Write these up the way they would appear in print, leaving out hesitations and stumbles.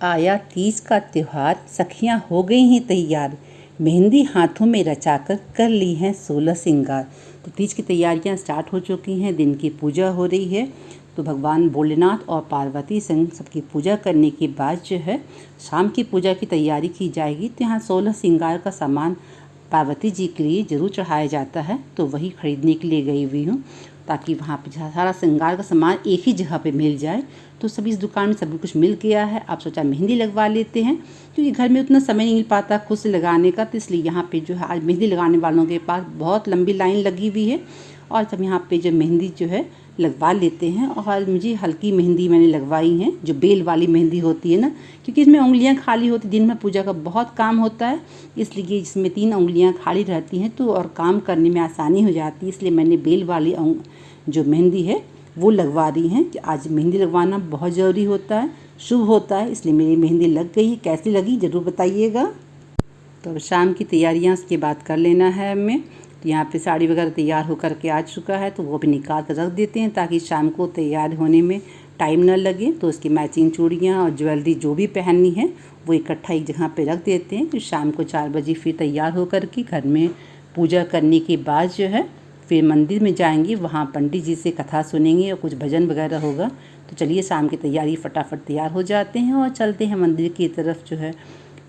आया तीज का त्योहार, सखियां हो गई हैं तैयार, मेहंदी हाथों में रचाकर कर ली हैं 16 श्रृंगार। तो तीज की तैयारियां स्टार्ट हो चुकी हैं, दिन की पूजा हो रही है। तो भगवान भोलेनाथ और पार्वती संग सबकी पूजा करने के बाद जो है शाम की पूजा की तैयारी की जाएगी। तो यहाँ 16 श्रृंगार का सामान पार्वती जी के लिए ज़रूर चढ़ाया जाता है, तो वही ख़रीदने के लिए गई हुई हूँ ताकि वहाँ पे सारा श्रृंगार का सामान एक ही जगह पे मिल जाए। तो सभी इस दुकान में सब कुछ मिल गया है। आप सोचा मेहंदी लगवा लेते हैं, क्योंकि घर में उतना समय नहीं मिल पाता खुद से लगाने का, तो इसलिए यहाँ पे जो है आज मेहंदी लगाने वालों के पास बहुत लंबी लाइन लगी हुई है और सब यहाँ पे जो मेहंदी जो है लगवा लेते हैं। और मुझे हल्की मेहंदी मैंने लगवाई है, जो बेल वाली मेहंदी होती है ना, क्योंकि इसमें उंगलियां खाली होती, दिन में पूजा का बहुत काम होता है, इसलिए इसमें 3 उंगलियां खाली रहती हैं तो और काम करने में आसानी हो जाती है। इसलिए मैंने बेल वाली जो मेहंदी है वो लगवा दी हैं कि आज मेहंदी लगवाना बहुत ज़रूरी होता है, शुभ होता है, इसलिए मेरी मेहंदी लग गई है। कैसी लगी ज़रूर बताइएगा। तो अब शाम की तैयारियां इसके बाद कर लेना है हमें। तो यहाँ पे साड़ी वगैरह तैयार होकर के आ चुका है, तो वो भी निकाल कर रख देते हैं ताकि शाम को तैयार होने में टाइम न लगे। तो उसकी मैचिंग चूड़ियाँ और ज्वेलरी जो भी पहननी है वो इकट्ठा एक जगह पे रख देते हैं। तो शाम को 4 बजे फिर तैयार होकर के घर में पूजा करने के बाद जो है फिर मंदिर में जाएंगे, वहाँ पंडित जी से कथा सुनेंगे और कुछ भजन वगैरह होगा। तो चलिए शाम की तैयारी फटाफट तैयार हो जाते हैं और चलते हैं मंदिर की तरफ जो है।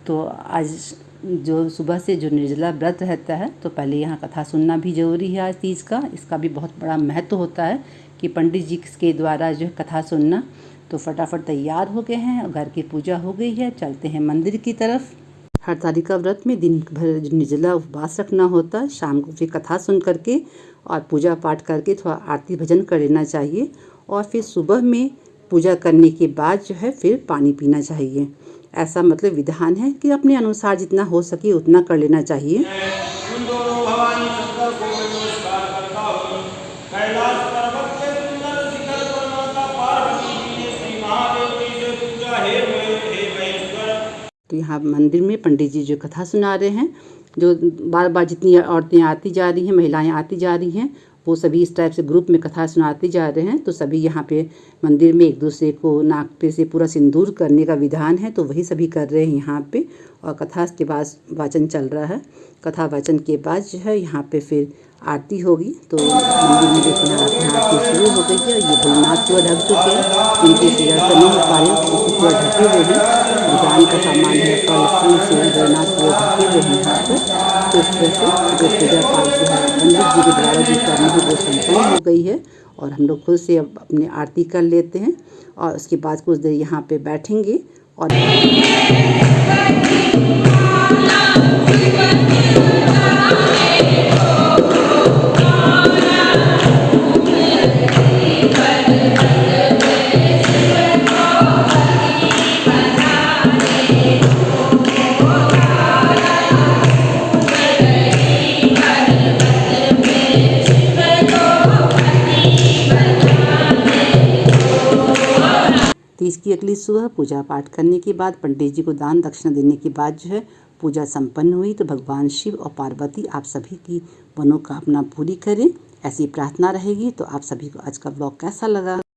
तो आज जो सुबह से जो निर्जला व्रत रहता है, तो पहले यहाँ कथा सुनना भी ज़रूरी है आज तीज का। इसका भी बहुत बड़ा महत्व होता है कि पंडित जी के द्वारा जो है कथा सुनना। तो फटाफट तैयार हो गए हैं और घर की पूजा हो गई है, चलते हैं मंदिर की तरफ। हरतालिका व्रत में दिन भर निर्जला उपवास रखना होता है, शाम को फिर कथा सुन करके और पूजा पाठ करके थोड़ा आरती भजन कर लेना चाहिए और फिर सुबह में पूजा करने के बाद जो है फिर पानी पीना चाहिए। ऐसा मतलब विधान है कि अपने अनुसार जितना हो सके उतना कर लेना चाहिए। तो यहाँ मंदिर में पंडित जी जो कथा सुना रहे हैं, जो बार बार जितनी औरतें आती जा रही हैं, महिलाएं आती जा रही हैं, वो सभी इस टाइप से ग्रुप में कथा सुनाते जा रहे हैं। तो सभी यहाँ पे मंदिर में एक दूसरे को नाक पे से पूरा सिंदूर करने का विधान है, तो वही सभी कर रहे हैं यहाँ पे। और कथा के बाद वाचन चल रहा है, कथा वाचन के बाद जो है यहाँ पे फिर आरती होगी। तो मंदिर में देखिए आरती शुरू हो गई है। ये भोलेनाथ पूरा ढक चुके हैं, इनकी पूजा नहीं हो पा रही है, पूरा ढके हुए हैं। दुकान का सामान है, फल फूल से भोलेनाथ पूरे ढके हुए हैं यहाँ पर। तो इस तरह से जो पूजा पाठ जो है पंडित जी के द्वारा जो करनी है वो संपन्न हो गई है और हम लोग खुद से अब अपनी आरती कर लेते हैं और उसके बाद कुछ देर यहाँ पे बैठेंगे और तीज की अगली सुबह पूजा पाठ करने के बाद पंडित जी को दान दक्षिणा देने के बाद जो है पूजा संपन्न हुई। तो भगवान शिव और पार्वती आप सभी की मनोकामना पूरी करें, ऐसी प्रार्थना रहेगी। तो आप सभी को आज का ब्लॉग कैसा लगा?